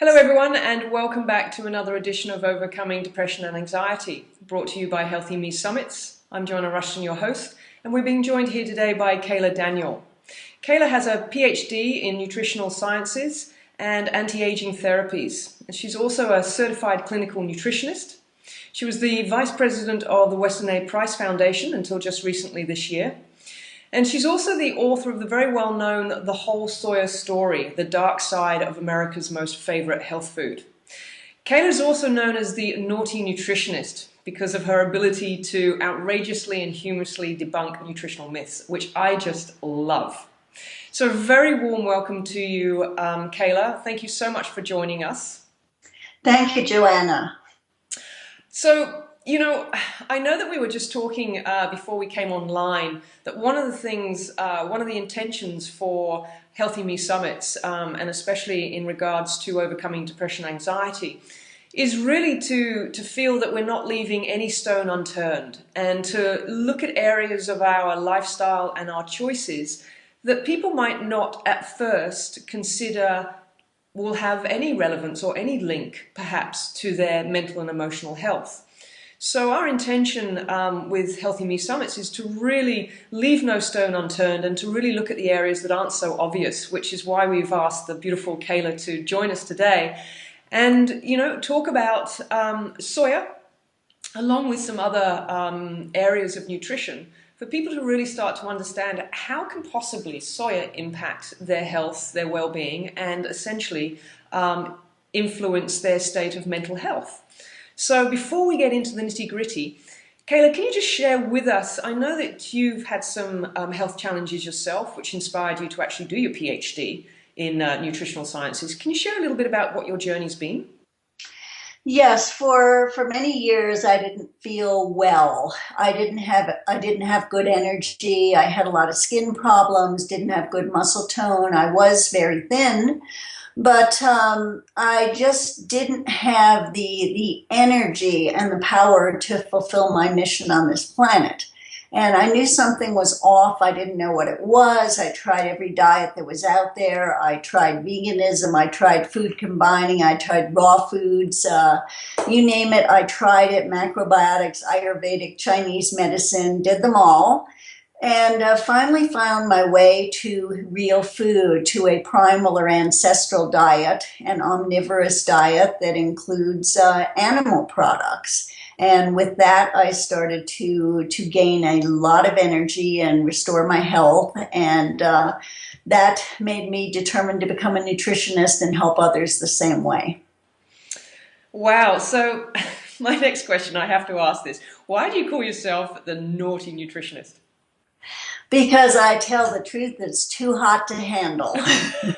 Hello everyone, and welcome back to another edition of Overcoming Depression and Anxiety, brought to you by Healthy Me Summits. I'm Joanna Rushton, your host, and we're being joined here today by Kaayla Daniel. Kaayla has a PhD in nutritional sciences and anti-aging therapies, and she's also a certified clinical nutritionist. She was the vice president of the Weston A. Price Foundation until just recently this year. And she's also the author of the very well-known The Whole Soya Story, The Dark Side of America's Most Favorite Health Food. Kaayla is also known as the Naughty Nutritionist because of her ability to outrageously and humorously debunk nutritional myths, which I just love. So a very warm welcome to you, Kaayla. Thank you so much for joining us. Thank you, Joanna. So, I know that we were just talking before we came online that one of the intentions for Healthy Me Summits, and especially in regards to overcoming depression and anxiety, is really to feel that we're not leaving any stone unturned and to look at areas of our lifestyle and our choices that people might not at first consider will have any relevance or any link perhaps to their mental and emotional health. So our intention with Healthy Me Summits is to really leave no stone unturned and to really look at the areas that aren't so obvious, which is why we've asked the beautiful Kaayla to join us today and, talk about soya along with some other areas of nutrition for people to really start to understand how can possibly soya impact their health, their well-being, and essentially influence their state of mental health. So before we get into the nitty-gritty, Kaayla, can you just share with us, I know that you've had some health challenges yourself, which inspired you to actually do your PhD in nutritional sciences. Can you share a little bit about what your journey's been? Yes, for many years I didn't feel well. I didn't have good energy. I had a lot of skin problems, didn't have good muscle tone. I was very thin, but I just didn't have the energy and the power to fulfill my mission on this planet. And I knew something was off. I didn't know what it was. I tried every diet that was out there. I tried veganism. I tried food combining. I tried raw foods. You name it, I tried it. Macrobiotics, Ayurvedic, Chinese medicine, did them all. And finally found my way to real food, to a primal or ancestral diet, an omnivorous diet that includes animal products. And with that, I started to gain a lot of energy and restore my health. And that made me determined to become a nutritionist and help others the same way. Wow, so my next question, I have to ask this. Why do you call yourself the Naughty Nutritionist? Because I tell the truth, it's too hot to handle.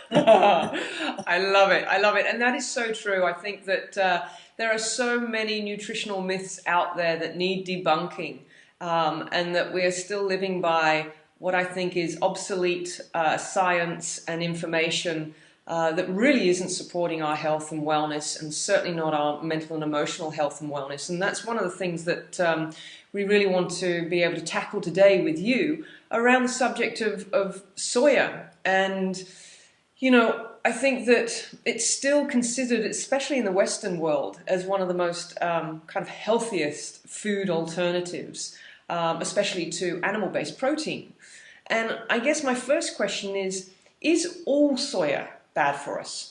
I love it. I love it. And that is so true. I think that there are so many nutritional myths out there that need debunking, and that we are still living by what I think is obsolete science and information that really isn't supporting our health and wellness, and certainly not our mental and emotional health and wellness. And that's one of the things that we really want to be able to tackle today with you around the subject of soya. And, I think that it's still considered, especially in the Western world, as one of the most kind of healthiest food alternatives, especially to animal-based protein. And I guess my first question is all soya bad for us?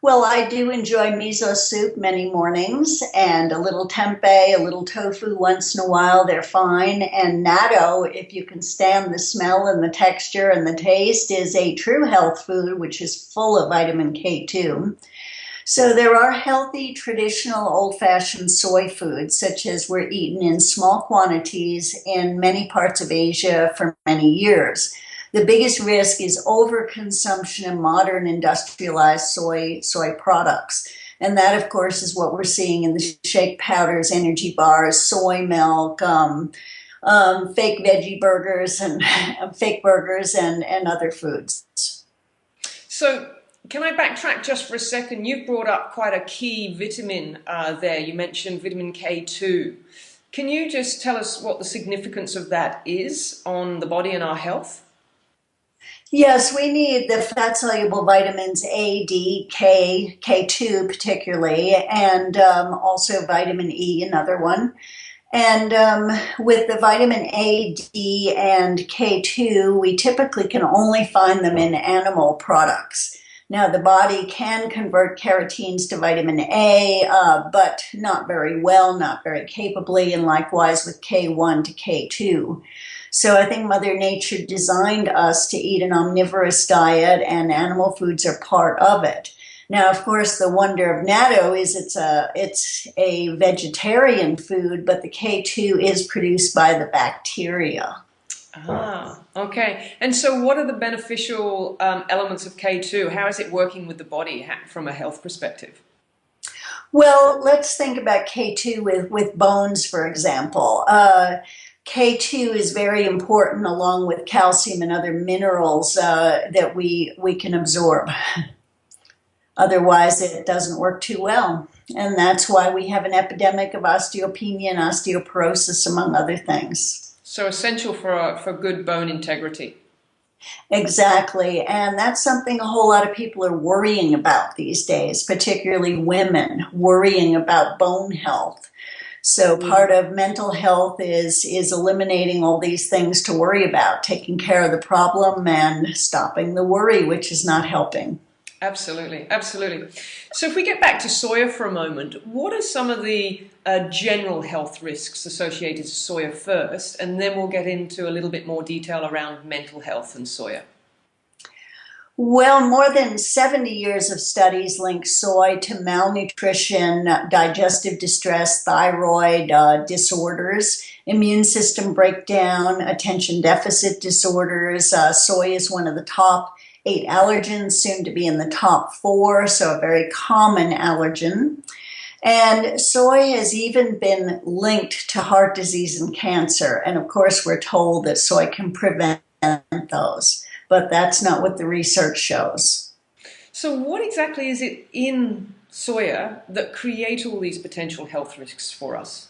Well, I do enjoy miso soup many mornings and a little tempeh, a little tofu once in a while. They're fine. And natto, if you can stand the smell and the texture and the taste, is a true health food, which is full of vitamin K2. So there are healthy, traditional, old-fashioned soy foods, such as were eaten in small quantities in many parts of Asia for many years. The biggest risk is overconsumption of modern industrialized soy products. And that, of course, is what we're seeing in the shake powders, energy bars, soy milk, fake veggie burgers and fake burgers and other foods. So can I backtrack just for a second? You've brought up quite a key vitamin there. You mentioned vitamin K2. Can you just tell us what the significance of that is on the body and our health? Yes, we need the fat soluble vitamins A, D, K, K2 particularly, and also vitamin E, another one. And with the vitamin A, D, and K2, we typically can only find them in animal products. Now, the body can convert carotenes to vitamin A, but not very well, not very capably, and likewise with K1 to K2. So I think Mother Nature designed us to eat an omnivorous diet, and animal foods are part of it. Now, of course, the wonder of natto is it's a vegetarian food, but the K2 is produced by the bacteria. Ah, okay. And so, what are the beneficial elements of K2? How is it working with the body from a health perspective? Well, let's think about K2 with bones, for example. K2 is very important along with calcium and other minerals that we can absorb. Otherwise, it doesn't work too well. And that's why we have an epidemic of osteopenia and osteoporosis, among other things. So essential for good bone integrity. Exactly. And that's something a whole lot of people are worrying about these days, particularly women worrying about bone health. So part of mental health is eliminating all these things to worry about, taking care of the problem and stopping the worry, which is not helping. Absolutely, absolutely. So if we get back to soya for a moment, what are some of the general health risks associated to soya first, and then we'll get into a little bit more detail around mental health and soya. Well, more than 70 years of studies link soy to malnutrition, digestive distress, thyroid disorders, immune system breakdown, attention deficit disorders. Soy is one of the top 8 allergens, soon to be in the top 4, so a very common allergen. And soy has even been linked to heart disease and cancer. And of course, we're told that soy can prevent those, but that's not what the research shows. So what exactly is it in soya that create all these potential health risks for us?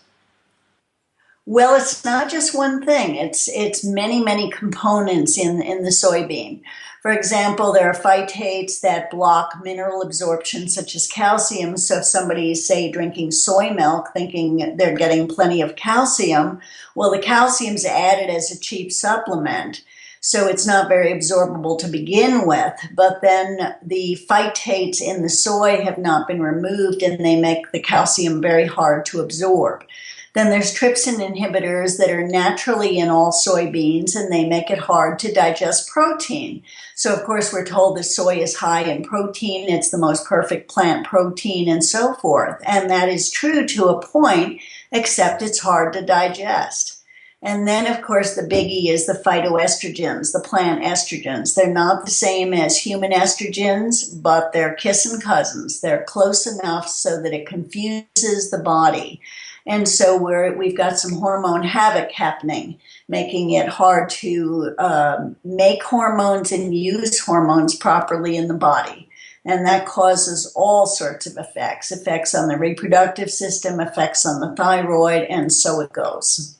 Well, it's not just one thing. It's many components in the soybean. For example, there are phytates that block mineral absorption, such as calcium. So if somebody is, say, drinking soy milk, thinking they're getting plenty of calcium, well, the calcium's added as a cheap supplement. So it's not very absorbable to begin with, but then the phytates in the soy have not been removed and they make the calcium very hard to absorb. Then there's trypsin inhibitors that are naturally in all soybeans and they make it hard to digest protein. So of course we're told that soy is high in protein, it's the most perfect plant protein and so forth. And that is true to a point, except it's hard to digest. And then, of course, the biggie is the phytoestrogens, the plant estrogens. They're not the same as human estrogens, but they're kissing cousins. They're close enough so that it confuses the body. And so we've got some hormone havoc happening, making it hard to make hormones and use hormones properly in the body. And that causes all sorts of effects on the reproductive system, effects on the thyroid, and so it goes.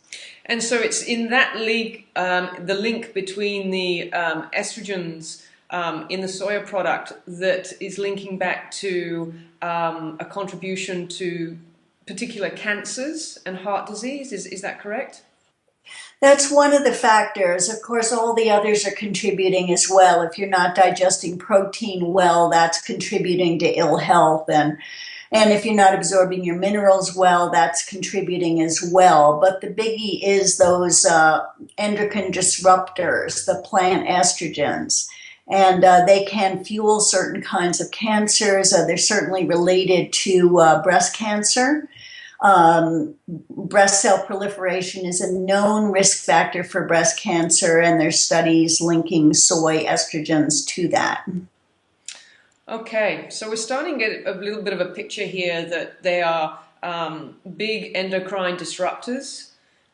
And so it's in that link, the link between the estrogens in the soya product that is linking back to a contribution to particular cancers and heart disease. Is that correct? That's one of the factors. Of course, all the others are contributing as well. If you're not digesting protein well, that's contributing to ill health. And if you're not absorbing your minerals well, that's contributing as well. But the biggie is those endocrine disruptors, the plant estrogens. And they can fuel certain kinds of cancers. They're certainly related to breast cancer. Breast cell proliferation is a known risk factor for breast cancer, and there's studies linking soy estrogens to that. Okay, so we're starting to get a little bit of a picture here that they are big endocrine disruptors.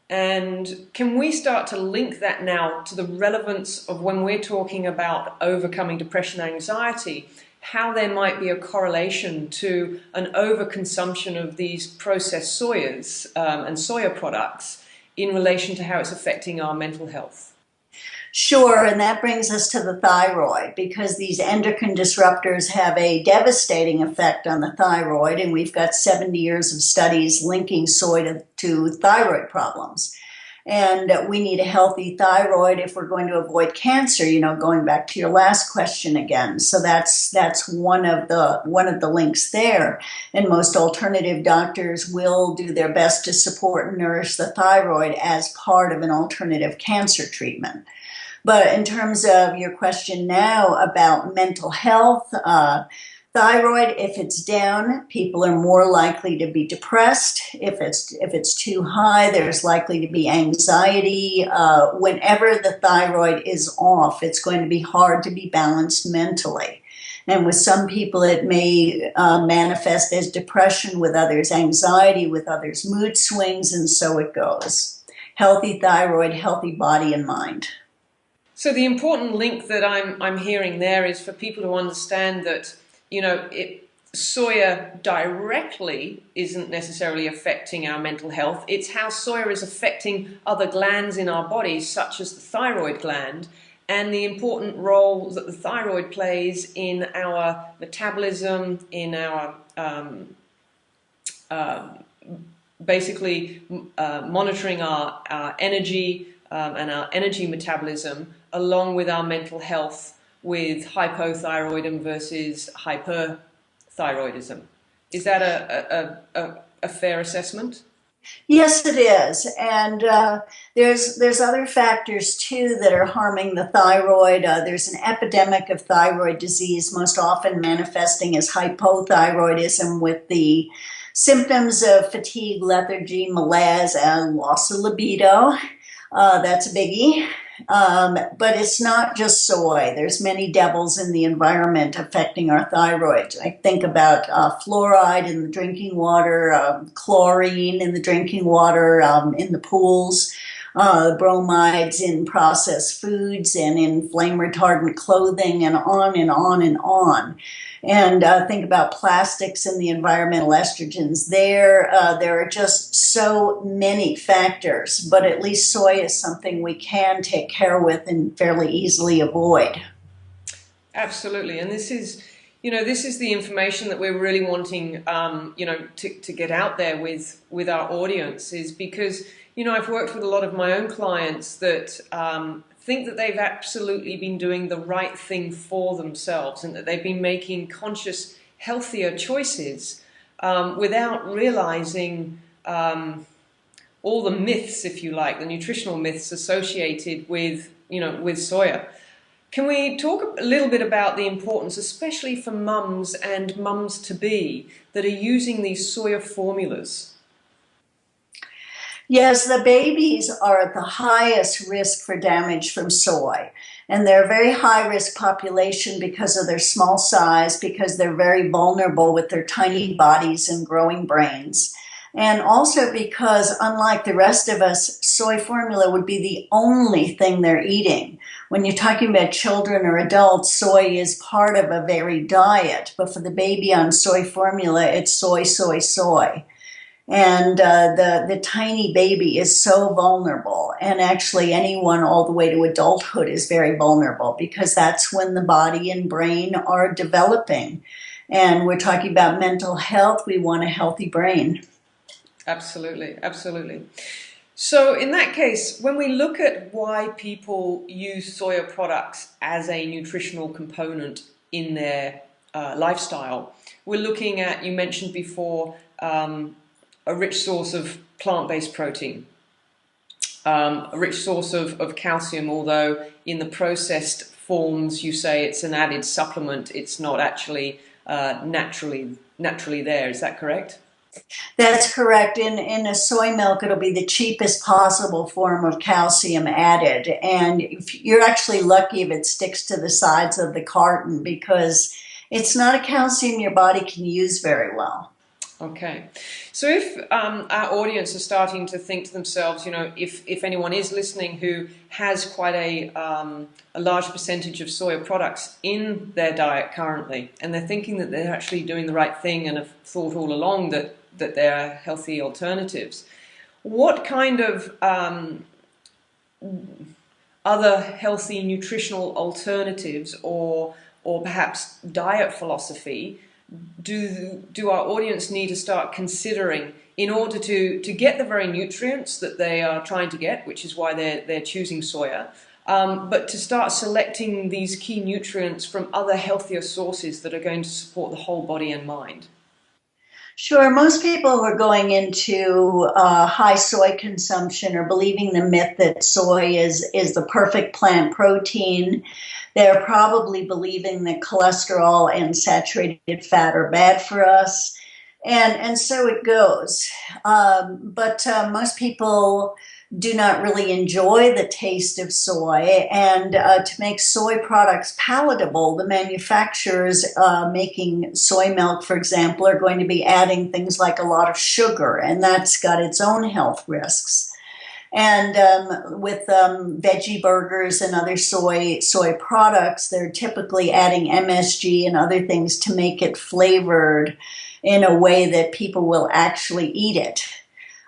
And can we start to link that now to the relevance of when we're talking about overcoming depression and anxiety, how there might be a correlation to an overconsumption of these processed soyas and soya products in relation to how it's affecting our mental health? Sure, and that brings us to the thyroid because these endocrine disruptors have a devastating effect on the thyroid, and we've got 70 years of studies linking soy to thyroid problems. And we need a healthy thyroid if we're going to avoid cancer, going back to your last question again. So that's one of the links there. And most alternative doctors will do their best to support and nourish the thyroid as part of an alternative cancer treatment. But in terms of your question now about mental health, thyroid, if it's down, people are more likely to be depressed. If it's too high, there's likely to be anxiety. Whenever the thyroid is off, it's going to be hard to be balanced mentally. And with some people, it may manifest as depression, with others anxiety, with others mood swings, and so it goes. Healthy thyroid, healthy body and mind. So the important link that I'm hearing there is for people to understand that, soya directly isn't necessarily affecting our mental health. It's how soya is affecting other glands in our bodies, such as the thyroid gland, and the important role that the thyroid plays in our metabolism, in our basically monitoring our energy and our energy metabolism, along with our mental health, with hypothyroidism versus hyperthyroidism. Is that a fair assessment? Yes, it is, and there's other factors too that are harming the thyroid. There's an epidemic of thyroid disease, most often manifesting as hypothyroidism, with the symptoms of fatigue, lethargy, malaise, and loss of libido. That's a biggie. But it's not just soy. There's many devils in the environment affecting our thyroid. I think about fluoride in the drinking water, chlorine in the drinking water, in the pools, bromides in processed foods and in flame retardant clothing, and on and on and on. And think about plastics and the environmental estrogens there. There are just so many factors, but at least soy is something we can take care with and fairly easily avoid. Absolutely, and this is the information that we're really wanting, to get out there with our audience, is because I've worked with a lot of my own clients that think that they've absolutely been doing the right thing for themselves and that they've been making conscious, healthier choices without realizing all the myths, if you like, the nutritional myths associated with soya. Can we talk a little bit about the importance, especially for mums and mums-to-be, that are using these soya formulas? Yes, the babies are at the highest risk for damage from soy. And they're a very high risk population because of their small size, because they're very vulnerable with their tiny bodies and growing brains. And also because, unlike the rest of us, soy formula would be the only thing they're eating. When you're talking about children or adults, soy is part of a varied diet. But for the baby on soy formula, it's soy, soy, soy. And the tiny baby is so vulnerable, and actually anyone all the way to adulthood is very vulnerable because that's when the body and brain are developing. And we're talking about mental health. We want a healthy brain. Absolutely, absolutely. So in that case, when we look at why people use soya products as a nutritional component in their lifestyle, we're looking at, you mentioned before, a rich source of plant-based protein, a rich source of calcium, although in the processed forms you say it's an added supplement, it's not actually naturally there. Is that correct? That's correct. In a soy milk, it'll be the cheapest possible form of calcium added. And if you're actually lucky if it sticks to the sides of the carton because it's not a calcium your body can use very well. Okay, so if our audience are starting to think to themselves, if anyone is listening who has quite a large percentage of soya products in their diet currently, and they're thinking that they're actually doing the right thing and have thought all along that they're healthy alternatives, what kind of other healthy nutritional alternatives or perhaps diet philosophy do our audience need to start considering in order to get the very nutrients that they are trying to get, which is why they're choosing soya, but to start selecting these key nutrients from other healthier sources that are going to support the whole body and mind? Sure, most people who are going into high soy consumption are believing the myth that soy is the perfect plant protein. They're probably believing that cholesterol and saturated fat are bad for us. And so it goes. But most people do not really enjoy the taste of soy. And to make soy products palatable, the manufacturers making soy milk, for example, are going to be adding things like a lot of sugar, and that's got its own health risks. And with veggie burgers and other soy products, they're typically adding MSG and other things to make it flavored in a way that people will actually eat it.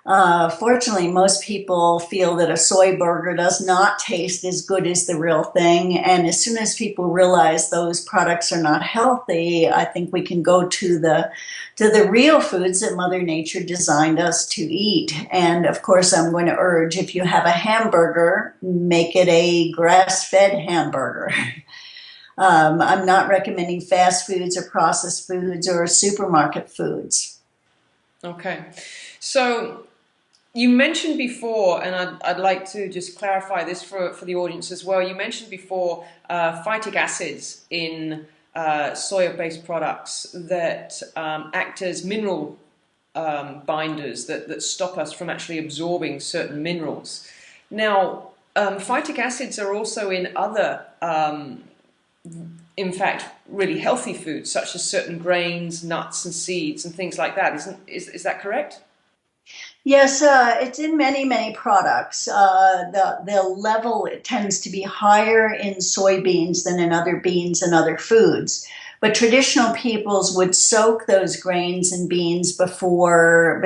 Fortunately, most people feel that a soy burger does not taste as good as the real thing. And as soon as people realize those products are not healthy, I think we can go to the real foods that Mother Nature designed us to eat. And of course, I'm going to urge if you have a hamburger, make it a grass-fed hamburger. I'm not recommending fast foods or processed foods or supermarket foods. Okay. So you mentioned before, and I'd like to just clarify this for the audience as well. You mentioned before phytic acids in soya-based products that act as mineral binders that stop us from actually absorbing certain minerals. Now, phytic acids are also in other, in fact, really healthy foods, such as certain grains, nuts, and seeds, and things like that. Is that correct? Yes, it's in many, many products. The level it tends to be higher in soybeans than in other beans and other foods. But traditional peoples would soak those grains and beans before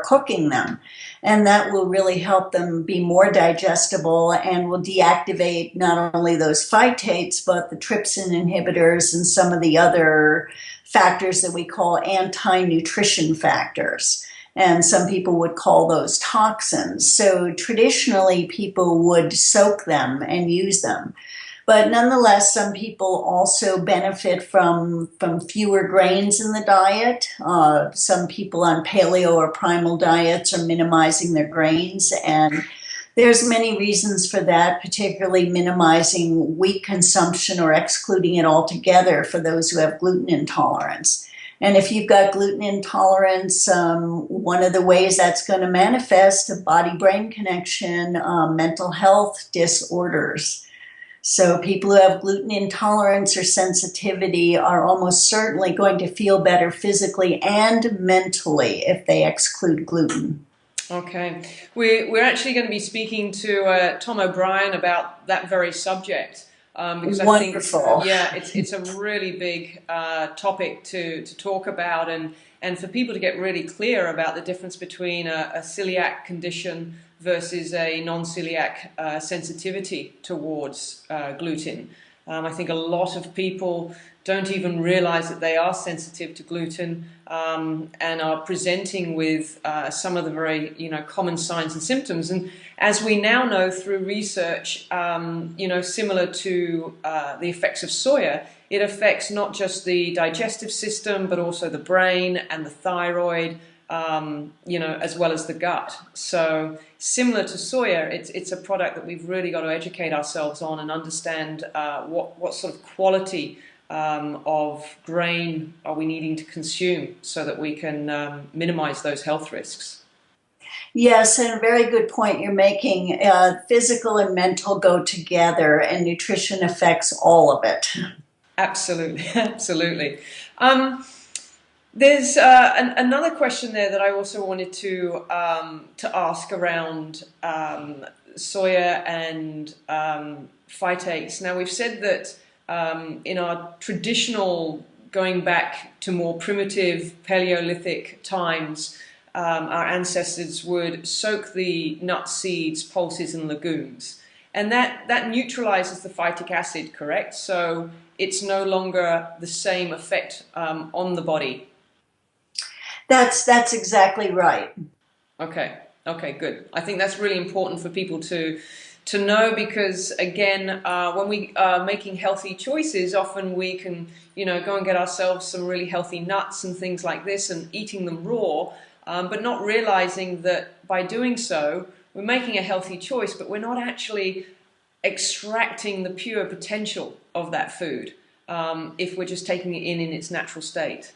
cooking them, and that will really help them be more digestible and will deactivate not only those phytates but the trypsin inhibitors and some of the other factors that we call anti-nutrition factors. And some people would call those toxins. So traditionally, people would soak them and use them. But nonetheless, some people also benefit from fewer grains in the diet. Some people on paleo or primal diets are minimizing their grains, and there's many reasons for that, particularly minimizing wheat consumption or excluding it altogether for those who have gluten intolerance. And if you've got gluten intolerance, one of the ways that's going to manifest a body-brain connection, mental health disorders. So people who have gluten intolerance or sensitivity are almost certainly going to feel better physically and mentally if they exclude gluten. Okay. We're actually going to be speaking to Tom O'Brien about that very subject. Because I think, Wonderful. yeah, it's a really big topic to talk about, and for people to get really clear about the difference between a celiac condition versus a non-celiac sensitivity towards gluten. I think a lot of people don't even realize that they are sensitive to gluten, and are presenting with some of the very common signs and symptoms. And as we now know through research, similar to the effects of soya, it affects not just the digestive system but also the brain and the thyroid, as well as the gut. So similar to soya, it's a product that we've really got to educate ourselves on and understand what sort of quality of grain are we needing to consume so that we can minimize those health risks. Yes, and a very good point you're making. Physical and mental go together, and nutrition affects all of it. Absolutely, absolutely. There's another question there that I also wanted to ask around soya and phytates. Now we've said that in our traditional, going back to more primitive Paleolithic times, our ancestors would soak the nut seeds, pulses, and legumes. and that neutralizes the phytic acid, correct? So it's no longer the same effect on the body. That's exactly right. Okay. Okay. Good. I think that's really important for people to know because again, when we are making healthy choices, often we can go and get ourselves some really healthy nuts and things like this and eating them raw, but not realizing that by doing so we're making a healthy choice, but we're not actually extracting the pure potential of that food if we're just taking it in its natural state.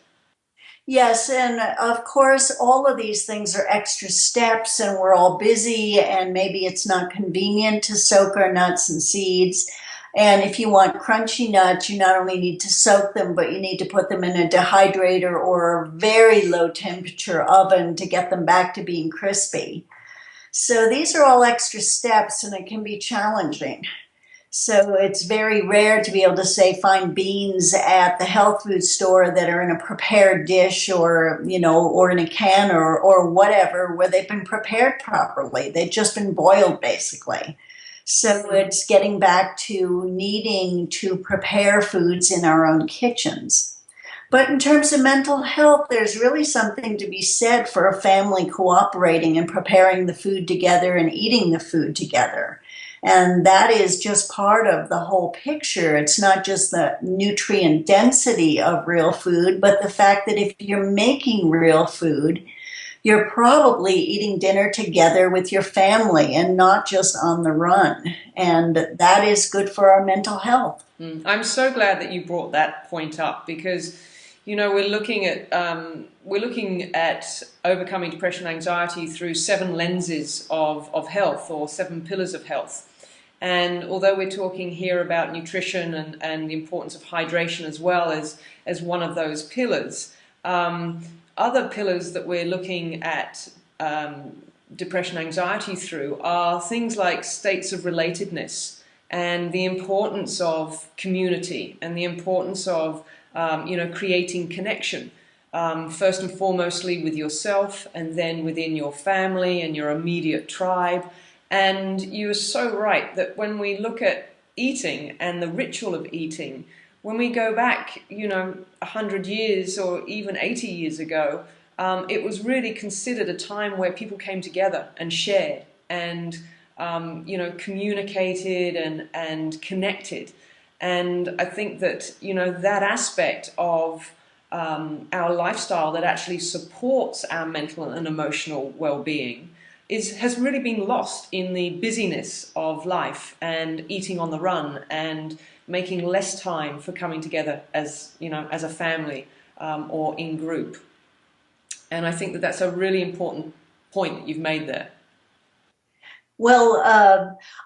Yes, and of course, all of these things are extra steps, and we're all busy, and maybe it's not convenient to soak our nuts and seeds. And if you want crunchy nuts, you not only need to soak them, but you need to put them in a dehydrator or a very low temperature oven to get them back to being crispy. So these are all extra steps, and it can be challenging. So it's very rare to be able to say find beans at the health food store that are in a prepared dish or, or in a can or whatever, where they've been prepared properly. They've just been boiled basically. So it's getting back to needing to prepare foods in our own kitchens. But in terms of mental health, there's really something to be said for a family cooperating and preparing the food together and eating the food together. And that is just part of the whole picture. It's not just the nutrient density of real food, but the fact that if you're making real food, you're probably eating dinner together with your family and not just on the run. And that is good for our mental health. I'm so glad that you brought that point up because we're looking at overcoming depression and anxiety through seven lenses of health or seven pillars of health. And although we're talking here about nutrition and the importance of hydration as well as one of those pillars, other pillars that we're looking at depression and anxiety through are things like states of relatedness and the importance of community and the importance of creating connection, first and foremostly with yourself and then within your family and your immediate tribe. And you're so right that when we look at eating and the ritual of eating, when we go back, 100 years or even 80 years ago, it was really considered a time where people came together and shared and, communicated and connected. And I think that, that aspect of our lifestyle that actually supports our mental and emotional well-being has really been lost in the busyness of life and eating on the run and making less time for coming together as a family or in group. And I think that that's a really important point that you've made there. Well,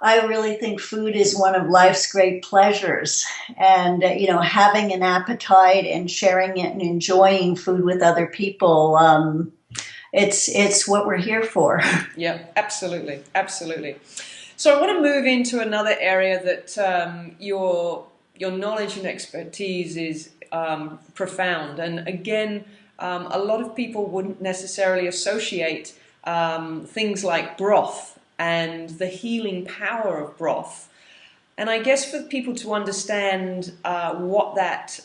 I really think food is one of life's great pleasures. And, having an appetite and sharing it and enjoying food with other people, it's what we're here for. Yeah, absolutely, absolutely. So I want to move into another area that your knowledge and expertise is profound. And again, a lot of people wouldn't necessarily associate things like broth and the healing power of broth. And I guess for people to understand what that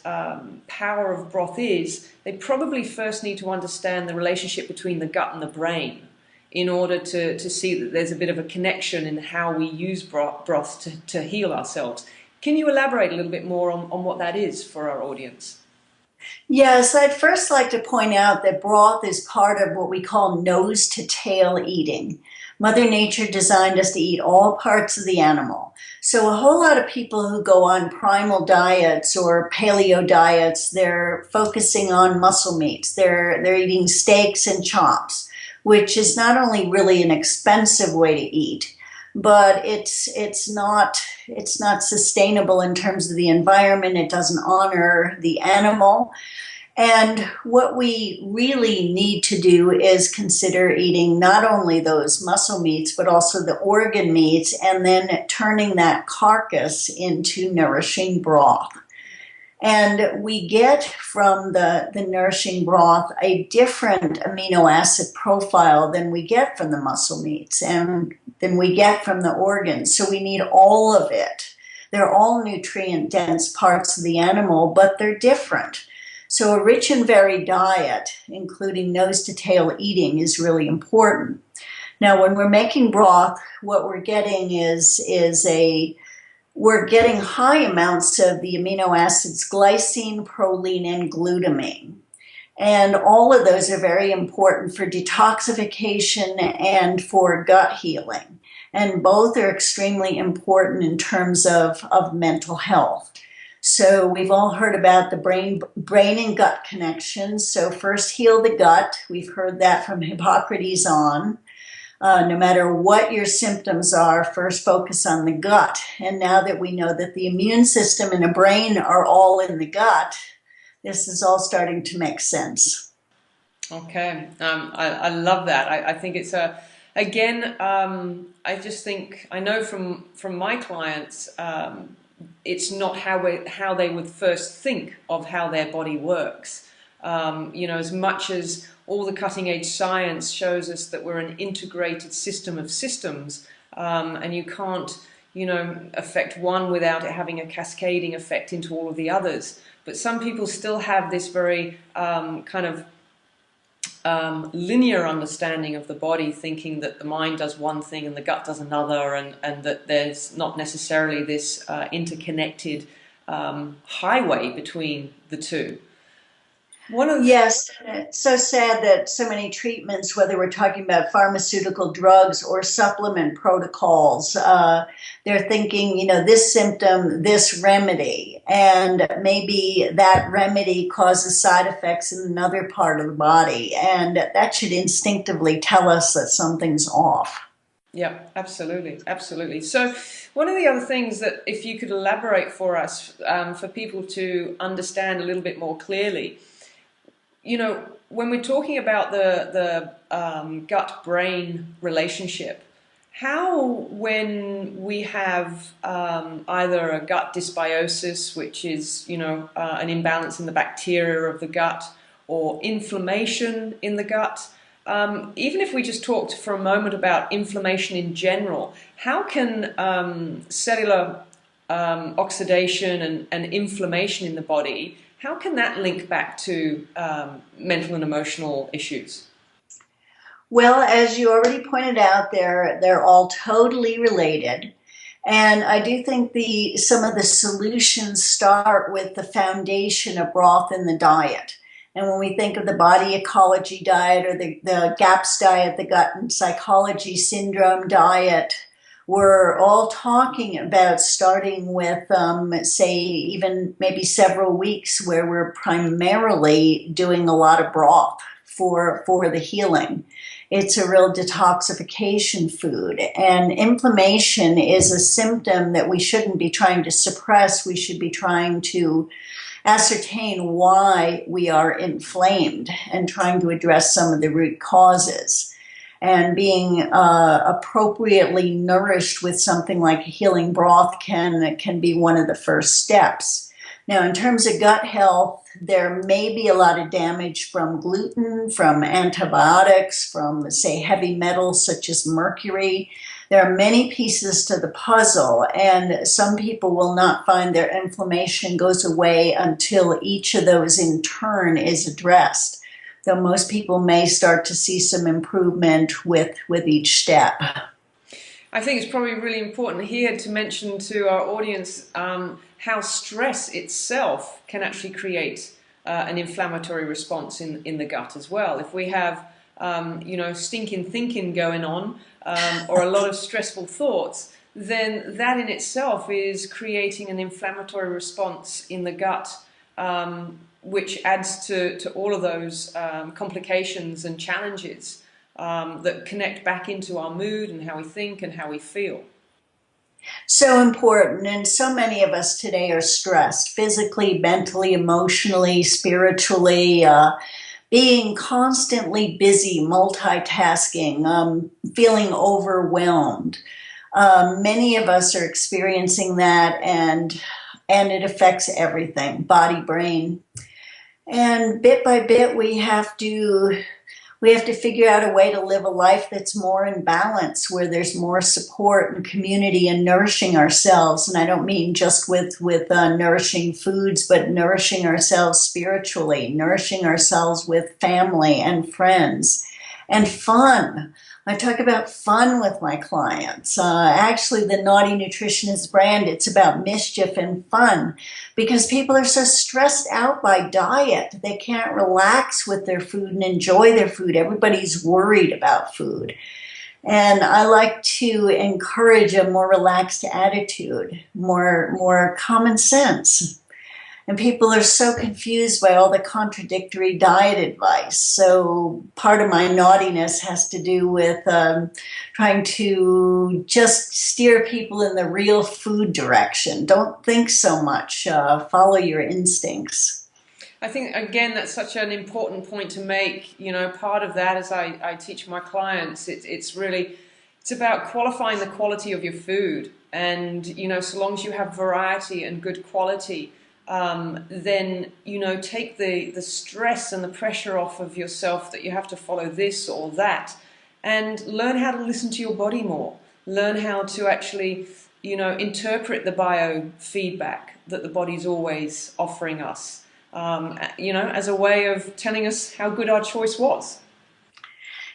power of broth is, they probably first need to understand the relationship between the gut and the brain in order to see that there's a bit of a connection in how we use broth to heal ourselves. Can you elaborate a little bit more on what that is for our audience? Yes, I'd first like to point out that broth is part of what we call nose to tail eating. Mother Nature designed us to eat all parts of the animal. So a whole lot of people who go on primal diets or paleo diets, they're focusing on muscle meats. They're eating steaks and chops, which is not only really an expensive way to eat, but it's not sustainable in terms of the environment. It doesn't honor the animal. And what we really need to do is consider eating not only those muscle meats, but also the organ meats, and then turning that carcass into nourishing broth. And we get from the nourishing broth a different amino acid profile than we get from the muscle meats. And than we get from the organs. So we need all of it. They're all nutrient dense parts of the animal, but they're different. So a rich and varied diet, including nose to tail eating, is really important. Now, when we're making broth, what we're getting we're getting high amounts of the amino acids glycine, proline, and glutamine. And all of those are very important for detoxification and for gut healing. And both are extremely important in terms of mental health. So we've all heard about the brain and gut connection. So first heal the gut. We've heard that from Hippocrates on. No matter what your symptoms are, first focus on the gut. And now that we know that the immune system and the brain are all in the gut, this is all starting to make sense. Okay, I love that. I think it's I just think I know from my clients, it's not how they would first think of how their body works. As much as all the cutting edge science shows us that we're an integrated system of systems, and you can't, affect one without it having a cascading effect into all of the others. But some people still have this very linear understanding of the body, thinking that the mind does one thing and the gut does another, and that there's not necessarily this interconnected highway between the two. Yes, it's so sad that so many treatments, whether we're talking about pharmaceutical drugs or supplement protocols, they're thinking, this symptom, this remedy, and maybe that remedy causes side effects in another part of the body, and that should instinctively tell us that something's off. Yeah, absolutely, absolutely. So one of the other things that if you could elaborate for us, for people to understand a little bit more clearly, when we're talking about the gut-brain relationship, how, when we have either a gut dysbiosis, which is, an imbalance in the bacteria of the gut, or inflammation in the gut, even if we just talked for a moment about inflammation in general, how can cellular oxidation and inflammation in the body, how can that link back to mental and emotional issues? Well, as you already pointed out, they're all totally related. And I do think some of the solutions start with the foundation of broth in the diet. And when we think of the body ecology diet or the GAPS diet, the gut and psychology syndrome diet, we're all talking about starting with, say, even maybe several weeks where we're primarily doing a lot of broth for the healing. It's a real detoxification food. And inflammation is a symptom that we shouldn't be trying to suppress. We should be trying to ascertain why we are inflamed and trying to address some of the root causes. And being appropriately nourished with something like a healing broth can be one of the first steps. Now, in terms of gut health, there may be a lot of damage from gluten, from antibiotics, from, say, heavy metals such as mercury. There are many pieces to the puzzle, and some people will not find their inflammation goes away until each of those in turn is addressed, though most people may start to see some improvement with each step. I think it's probably really important here to mention to our audience how stress itself can actually create an inflammatory response in the gut as well. If we have, stinking thinking going on or a lot of stressful thoughts, then that in itself is creating an inflammatory response in the gut, which adds to all of those complications and challenges that connect back into our mood and how we think and how we feel. So important, and so many of us today are stressed physically, mentally, emotionally, spiritually, being constantly busy, multitasking, feeling overwhelmed. Many of us are experiencing that, and it affects everything, body, brain. And bit by bit, we have to We have to figure out a way to live a life that's more in balance, where there's more support and community and nourishing ourselves. And I don't mean just with nourishing foods, but nourishing ourselves spiritually, nourishing ourselves with family and friends and fun. I talk about fun with my clients. Actually, the Naughty Nutritionist brand, it's about mischief and fun because people are so stressed out by diet. They can't relax with their food and enjoy their food. Everybody's worried about food. And I like to encourage a more relaxed attitude, more common sense. And people are so confused by all the contradictory diet advice. So part of my naughtiness has to do with trying to just steer people in the real food direction. Don't think so much. Follow your instincts. I think, again, that's such an important point to make. You know, part of that, as I teach my clients, it's really, it's about qualifying the quality of your food. And, you know, so long as you have variety and good quality, then, you know, take the stress and the pressure off of yourself that you have to follow this or that, and learn how to listen to your body more. Learn how to actually, you know, interpret the biofeedback that the body's always offering us, you know, as a way of telling us how good our choice was.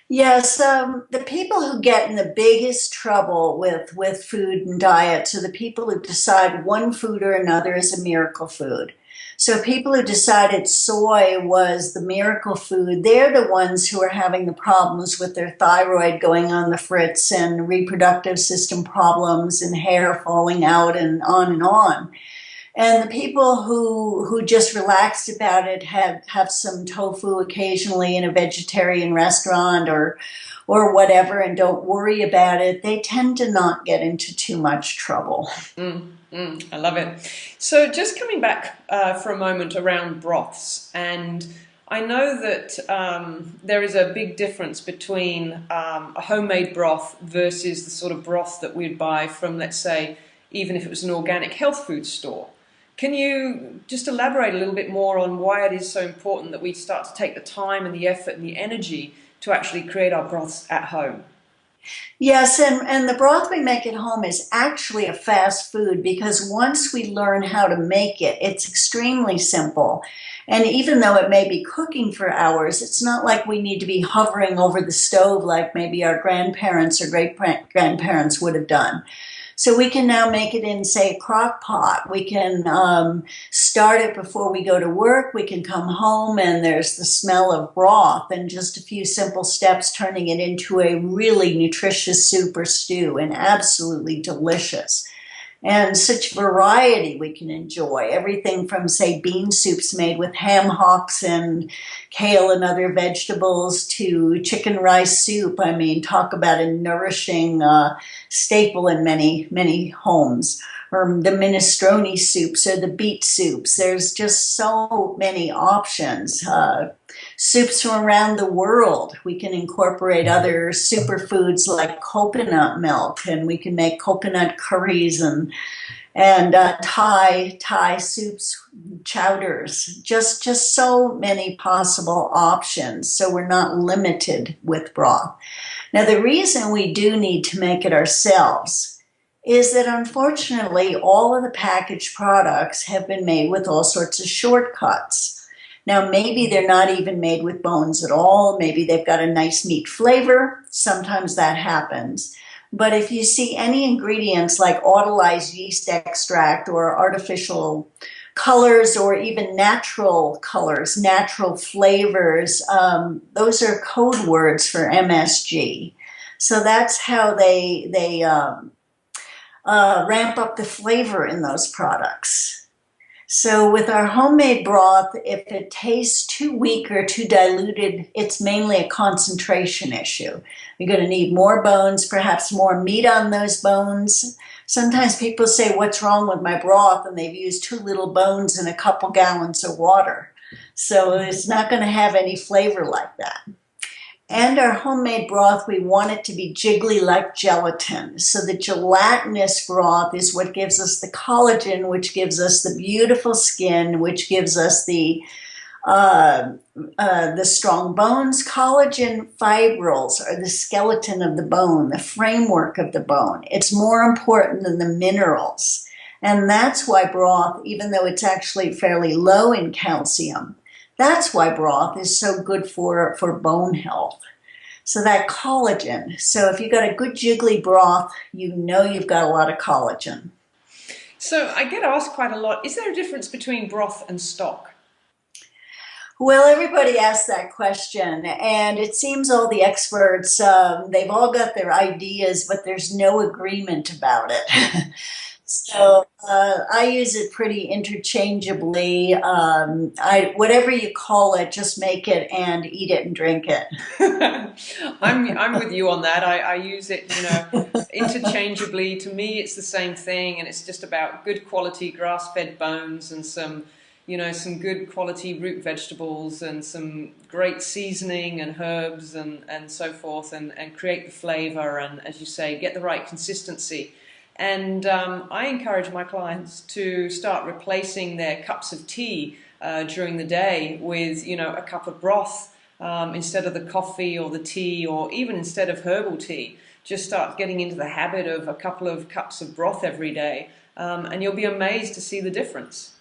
Yes, the people who get in the biggest trouble with food and diets are the people who decide one food or another is a miracle food. So people who decided soy was the miracle food, they're the ones who are having the problems with their thyroid going on the fritz and reproductive system problems and hair falling out and on and on. And the people who just relaxed about it have some tofu occasionally in a vegetarian restaurant or whatever and don't worry about it, they tend to not get into too much trouble. I love it. So just coming back for a moment around broths, and I know that there is a big difference between a homemade broth versus the sort of broth that we'd buy from, let's say, even if it was an organic health food store. Can you just elaborate a little bit more on why it is so important that we start to take the time and the effort and the energy to actually create our broths at home? Yes, and the broth we make at home is actually a fast food because once we learn how to make it, it's extremely simple. And even though it may be cooking for hours, it's not like we need to be hovering over the stove like maybe our grandparents or great-grandparents would have done. So we can now make it in, say, a crock pot. We can start it before we go to work. We can come home and there's the smell of broth and just a few simple steps turning it into a really nutritious soup or stew and absolutely delicious. And such variety we can enjoy. Everything from, say, bean soups made with ham hocks and kale and other vegetables to chicken rice soup. I mean, talk about a nourishing staple in many, many homes. Or the minestrone soups or the beet soups. There's just so many options. Soups from around the world. We can incorporate other superfoods like coconut milk, and we can make coconut curries and Thai soups, chowders. Just so many possible options. So we're not limited with broth. Now the reason we do need to make it ourselves is that unfortunately all of the packaged products have been made with all sorts of shortcuts. Now maybe they're not even made with bones at all. Maybe they've got a nice meat flavor. Sometimes that happens. But if you see any ingredients like autolyzed yeast extract or artificial colors or even natural colors, natural flavors, those are code words for MSG. So that's how they ramp up the flavor in those products. So with our homemade broth, if it tastes too weak or too diluted, it's mainly a concentration issue. You're going to need more bones, perhaps more meat on those bones. Sometimes people say, what's wrong with my broth? And they've used too little bones in a couple gallons of water. So it's not going to have any flavor like that. And our homemade broth, we want it to be jiggly like gelatin. So the gelatinous broth is what gives us the collagen, which gives us the beautiful skin, which gives us the Uh, the strong bones, collagen fibrils are the skeleton of the bone, the framework of the bone. It's more important than the minerals. And that's why broth, even though it's actually fairly low in calcium, that's why broth is so good for bone health. So that collagen. So if you've got a good jiggly broth, you know you've got a lot of collagen. So I get asked quite a lot, is there a difference between broth and stock? Well, everybody asks that question, and it seems all the experts, they've all got their ideas, but there's no agreement about it. So I use it pretty interchangeably. Whatever you call it, just make it and eat it and drink it. I'm with you on that. I use it, interchangeably. To me, it's the same thing, and it's just about good quality grass-fed bones and some good quality root vegetables and some great seasoning and herbs and so forth, and create the flavor and, as you say, get the right consistency. And I encourage my clients to start replacing their cups of tea during the day with, a cup of broth instead of the coffee or the tea, or even instead of herbal tea. Just start getting into the habit of a couple of cups of broth every day, and you'll be amazed to see the difference.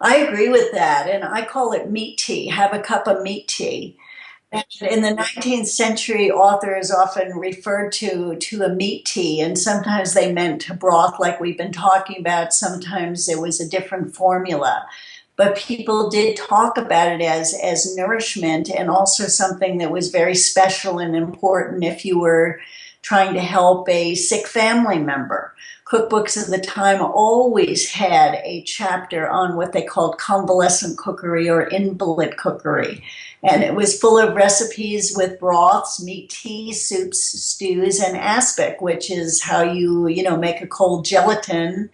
I agree with that, and I call it meat tea. Have a cup of meat tea. And in the 19th century, authors often referred to a meat tea, and sometimes they meant a broth, like we've been talking about. Sometimes it was a different formula. But people did talk about it as nourishment, and also something that was very special and important if you were trying to help a sick family member. Cookbooks of the time always had a chapter on what they called convalescent cookery or invalid cookery. And it was full of recipes with broths, meat tea, soups, stews, and aspic, which is how you make a cold gelatin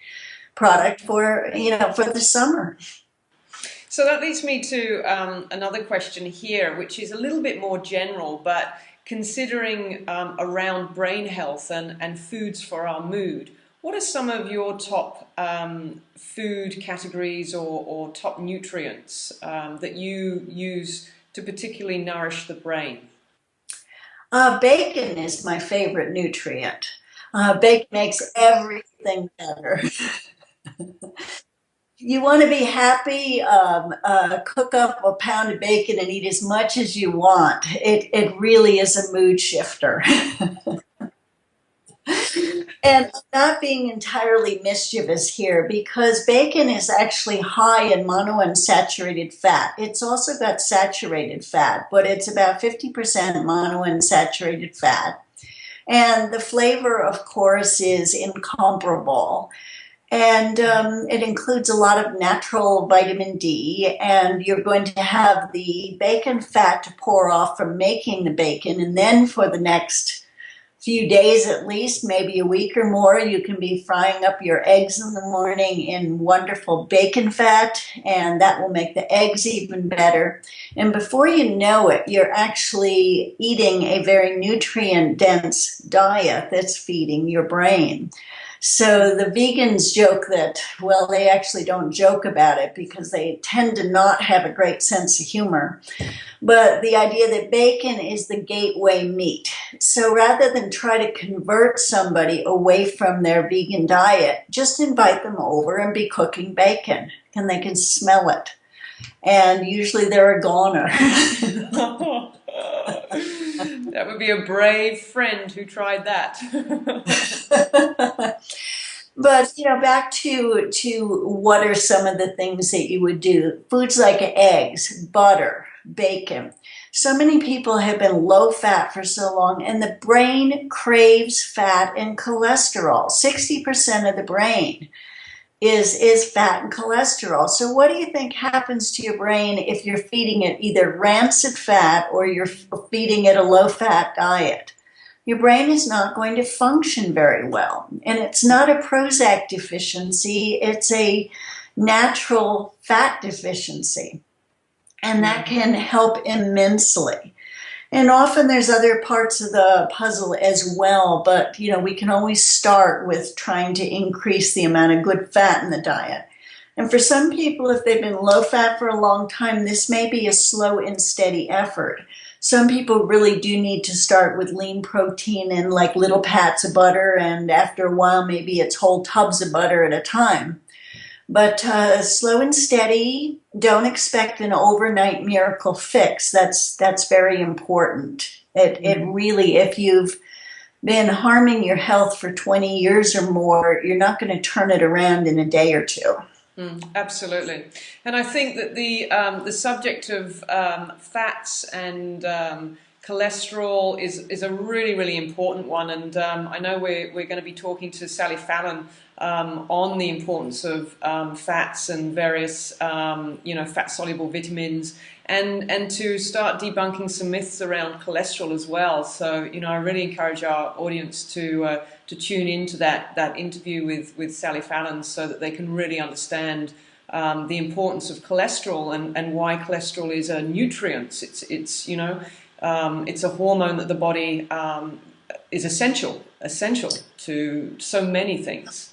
product for the summer. So that leads me to another question here, which is a little bit more general, but considering around brain health and foods for our mood, what are some of your top food categories or top nutrients that you use to particularly nourish the brain? Bacon is my favorite nutrient. Bacon makes everything better. You want to be happy, cook up a pound of bacon and eat as much as you want. It really is a mood shifter. And I'm not being entirely mischievous here because bacon is actually high in monounsaturated fat. It's also got saturated fat, but it's about 50% monounsaturated fat. And the flavor, of course, is incomparable. And it includes a lot of natural vitamin D, and you're going to have the bacon fat to pour off from making the bacon, and then for the next few days at least, maybe a week or more, you can be frying up your eggs in the morning in wonderful bacon fat, and that will make the eggs even better. And before you know it, you're actually eating a very nutrient dense diet that's feeding your brain. So the vegans joke that, well, they actually don't joke about it because they tend to not have a great sense of humor. But the idea that bacon is the gateway meat. So rather than try to convert somebody away from their vegan diet, just invite them over and be cooking bacon, and they can smell it. And usually they're a goner. That would be a brave friend who tried that. But back to what are some of the things that you would do? Foods like eggs, butter, bacon. So many people have been low fat for so long, and the brain craves fat and cholesterol. 60% of the brain is fat and cholesterol. So what do you think happens to your brain if you're feeding it either rancid fat or you're feeding it a low fat diet? Your brain is not going to function very well. And it's not a Prozac deficiency, it's a natural fat deficiency. And that can help immensely. And often there's other parts of the puzzle as well, but we can always start with trying to increase the amount of good fat in the diet. And for some people, if they've been low fat for a long time, this may be a slow and steady effort. Some people really do need to start with lean protein and like little pats of butter, and after a while, maybe it's whole tubs of butter at a time. But slow and steady. Don't expect an overnight miracle fix. That's very important. It Mm. really, if you've been harming your health for 20 years or more, you're not going to turn it around in a day or two. Absolutely, and I think that the subject of fats and cholesterol is a really important one, and I know we're going to be talking to Sally Fallon on the importance of fats and various fat soluble vitamins, and to start debunking some myths around cholesterol as well. So I really encourage our audience to tune into that interview with Sally Fallon so that they can really understand the importance of cholesterol and why cholesterol is a nutrient. It's a hormone that the body is essential to so many things.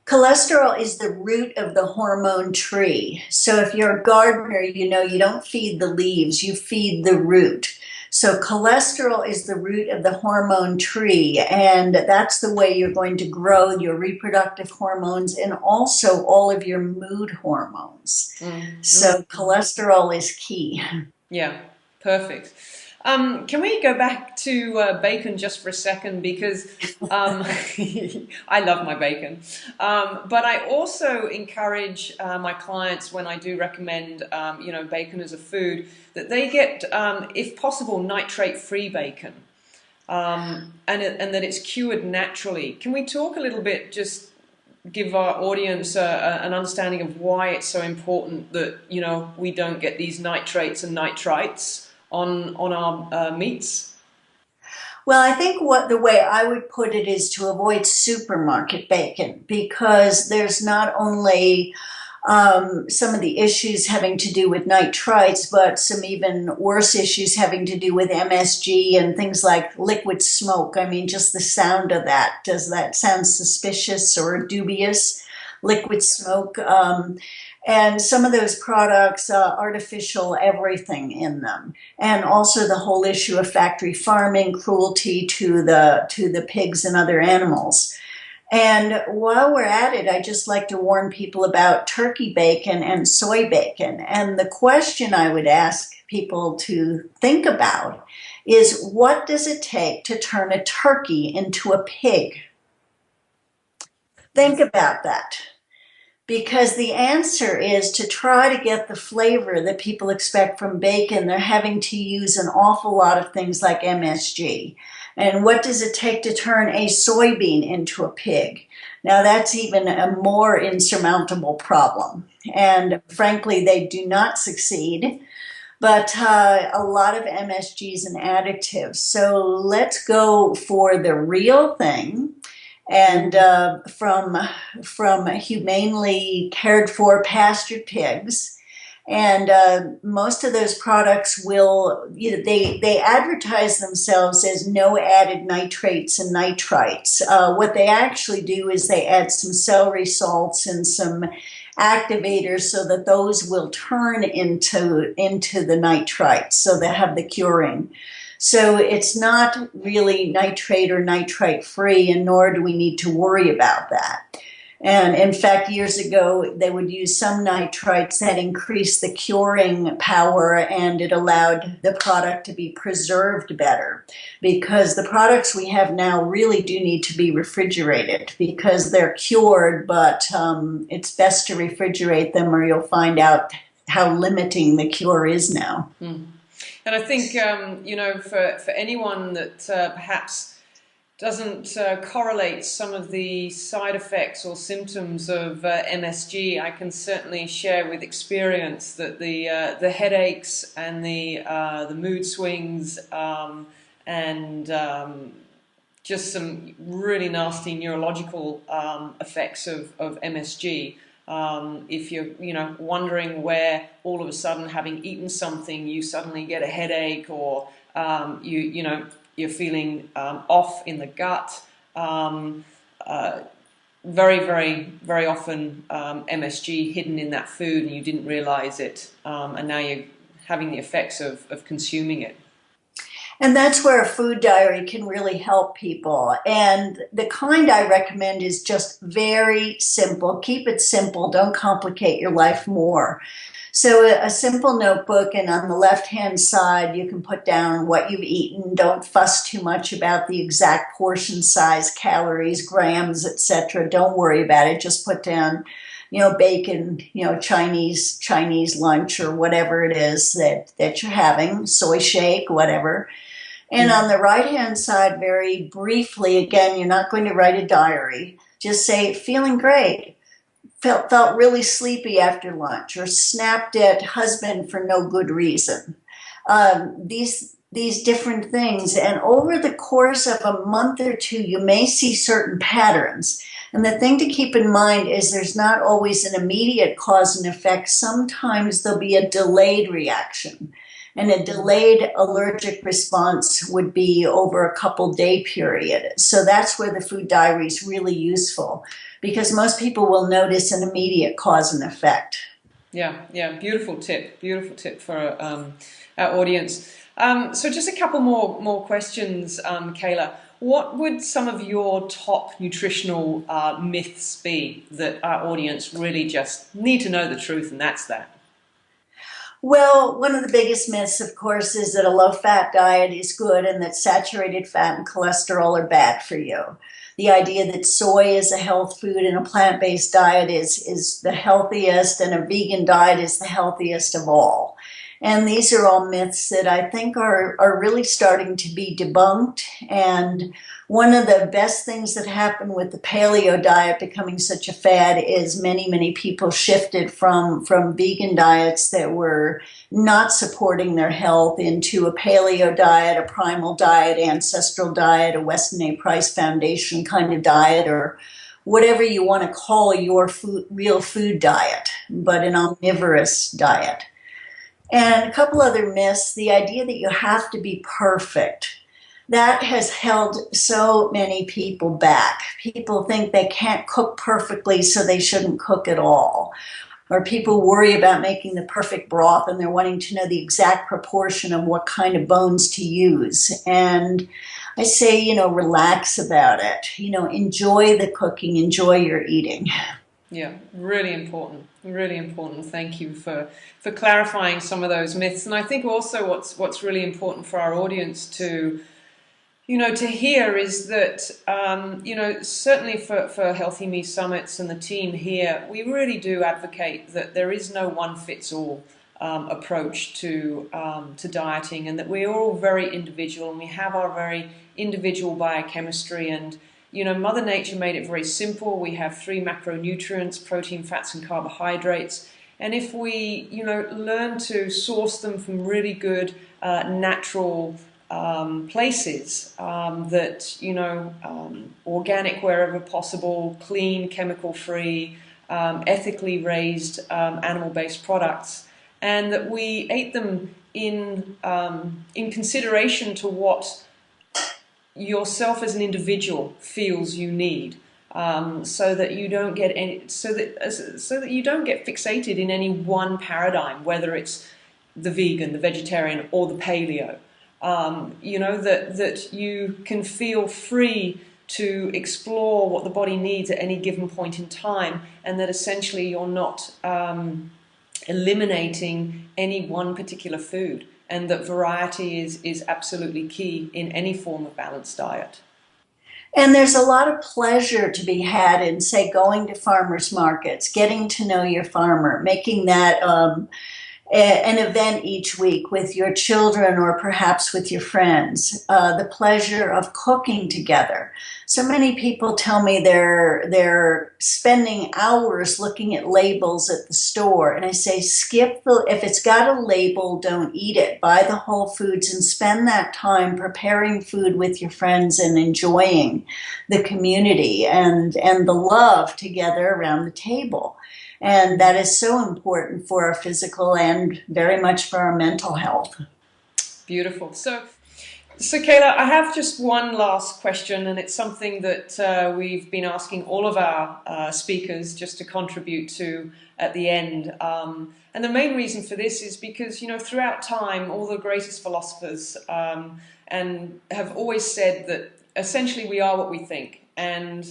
Cholesterol is the root of the hormone tree. So if you're a gardener, you know you don't feed the leaves, you feed the root. So cholesterol is the root of the hormone tree, and that's the way you're going to grow your reproductive hormones and also all of your mood hormones. So cholesterol is key. Yeah, perfect. Can we go back to bacon just for a second? Because I love my bacon. But I also encourage my clients when I do recommend, bacon as a food, that they get, if possible, nitrate-free bacon, and that it's cured naturally. Can we talk a little bit, just give our audience an understanding of why it's so important that we don't get these nitrates and nitrites on our meats? Well, I think what the way I would put it is to avoid supermarket bacon because there's not only some of the issues having to do with nitrites, but some even worse issues having to do with MSG and things like liquid smoke. I mean, just the sound of that. Does that sound suspicious or dubious? Liquid smoke. And some of those products, artificial everything in them, and also the whole issue of factory farming, cruelty to the pigs and other animals. And while we're at it, I just like to warn people about turkey bacon and soy bacon. And the question I would ask people to think about is what does it take to turn a turkey into a pig? Think about that. Because the answer is to try to get the flavor that people expect from bacon, they're having to use an awful lot of things like MSG. And what does it take to turn a soybean into a pig? Now, that's even a more insurmountable problem. And frankly, they do not succeed, but a lot of MSGs and additives. So let's go for the real thing and from humanely cared for pastured pigs. And most of those products will, they advertise themselves as no added nitrates and nitrites. What they actually do is they add some celery salts and some activators so that those will turn into the nitrites, so they have the curing. So it's not really nitrate or nitrite free, and nor do we need to worry about that. And in fact, years ago, they would use some nitrites that increased the curing power and it allowed the product to be preserved better. Because the products we have now really do need to be refrigerated because they're cured, but it's best to refrigerate them or you'll find out how limiting the cure is now. And I think, for anyone that perhaps doesn't correlate some of the side effects or symptoms of MSG, I can certainly share with experience that the headaches and the mood swings and just some really nasty neurological effects of MSG. If you're, wondering where all of a sudden, having eaten something, you suddenly get a headache, or you're feeling off in the gut. very, very, very often MSG hidden in that food, and you didn't realize it, and now you're having the effects of consuming it. And that's where a food diary can really help people. And the kind I recommend is just very simple. Keep it simple. Don't complicate your life more. So a simple notebook, and on the left-hand side, you can put down what you've eaten. Don't fuss too much about the exact portion size, calories, grams, etc. Don't worry about it. Just put down, bacon, Chinese lunch or whatever it is that you're having, soy shake, whatever. And on the right-hand side, very briefly, again, you're not going to write a diary. Just say, feeling great. Felt really sleepy after lunch, or snapped at husband for no good reason. These different things, and over the course of a month or two, you may see certain patterns. And the thing to keep in mind is there's not always an immediate cause and effect. Sometimes there'll be a delayed reaction. And a delayed allergic response would be over a couple day period. So that's where the food diary is really useful, because most people will notice an immediate cause and effect. Yeah, yeah, beautiful tip for our audience. So just a couple more questions, Kaayla. What would some of your top nutritional myths be that our audience really just need to know the truth, and that's that? Well, one of the biggest myths, of course, is that a low-fat diet is good and that saturated fat and cholesterol are bad for you. The idea that soy is a health food and a plant-based diet is the healthiest, and a vegan diet is the healthiest of all. And these are all myths that I think are really starting to be debunked. And one of the best things that happened with the paleo diet becoming such a fad is many people shifted from vegan diets that were not supporting their health into a paleo diet, a primal diet, ancestral diet, a Weston A. Price Foundation kind of diet, or whatever you want to call your real food diet, but an omnivorous diet. And a couple other myths, the idea that you have to be perfect. That has held so many people back. People think they can't cook perfectly, so they shouldn't cook at all. Or people worry about making the perfect broth, and they're wanting to know the exact proportion of what kind of bones to use. And I say, relax about it. Enjoy the cooking, enjoy your eating. Yeah, really important. Really important. Thank you for clarifying some of those myths. And I think also what's really important for our audience to hear is that certainly for Healthy Me Summits and the team here, we really do advocate that there is no one fits all approach to dieting, and that we're all very individual and we have our very individual biochemistry. And Mother Nature made it very simple. We have three macronutrients: protein, fats, and carbohydrates. And if we, learn to source them from really good natural places, organic wherever possible, clean, chemical-free, ethically raised animal-based products, and that we ate them in consideration to what yourself as an individual feels you need, so that you don't get you don't get fixated in any one paradigm, whether it's the vegan, the vegetarian, or the paleo. That you can feel free to explore what the body needs at any given point in time, and that essentially you're not eliminating any one particular food, and that variety is absolutely key in any form of balanced diet. And there's a lot of pleasure to be had in, say, going to farmers markets, getting to know your farmer, making that an event each week with your children or perhaps with your friends. The pleasure of cooking together. So many people tell me they're spending hours looking at labels at the store, and I say, if it's got a label, don't eat it. Buy the whole foods and spend that time preparing food with your friends and enjoying the community and the love together around the table. And that is so important for our physical and very much for our mental health. Beautiful. So So, Kayla, I have just one last question, and it's something that we've been asking all of our speakers just to contribute to at the end. And the main reason for this is because, throughout time, all the greatest philosophers and have always said that essentially we are what we think. And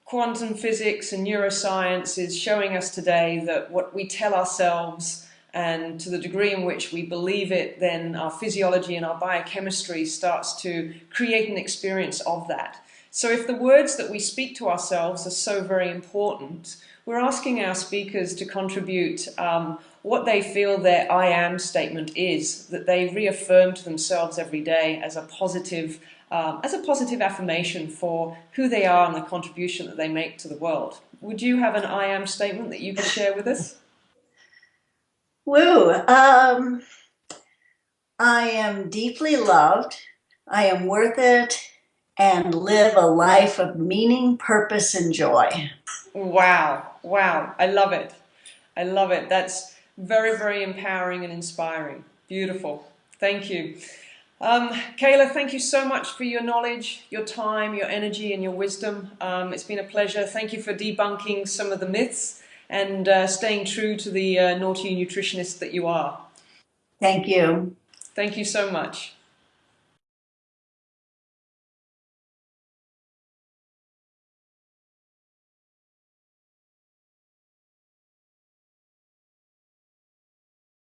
quantum physics and neuroscience is showing us today that what we tell ourselves and to the degree in which we believe it, then our physiology and our biochemistry starts to create an experience of that. So if the words that we speak to ourselves are so very important, we're asking our speakers to contribute what they feel their I am statement is, that they reaffirm to themselves every day as a positive affirmation for who they are and the contribution that they make to the world. Would you have an I am statement that you could share with us? Woo. I am deeply loved. I am worth it and live a life of meaning, purpose, and joy. Wow, wow, I love it. I love it. That's very, very empowering and inspiring. Beautiful. Thank you. Kaayla, thank you so much for your knowledge, your time, your energy, and your wisdom. It's been a pleasure. Thank you for debunking some of the myths and staying true to the naughty nutritionist that you are. Thank you. Thank you so much.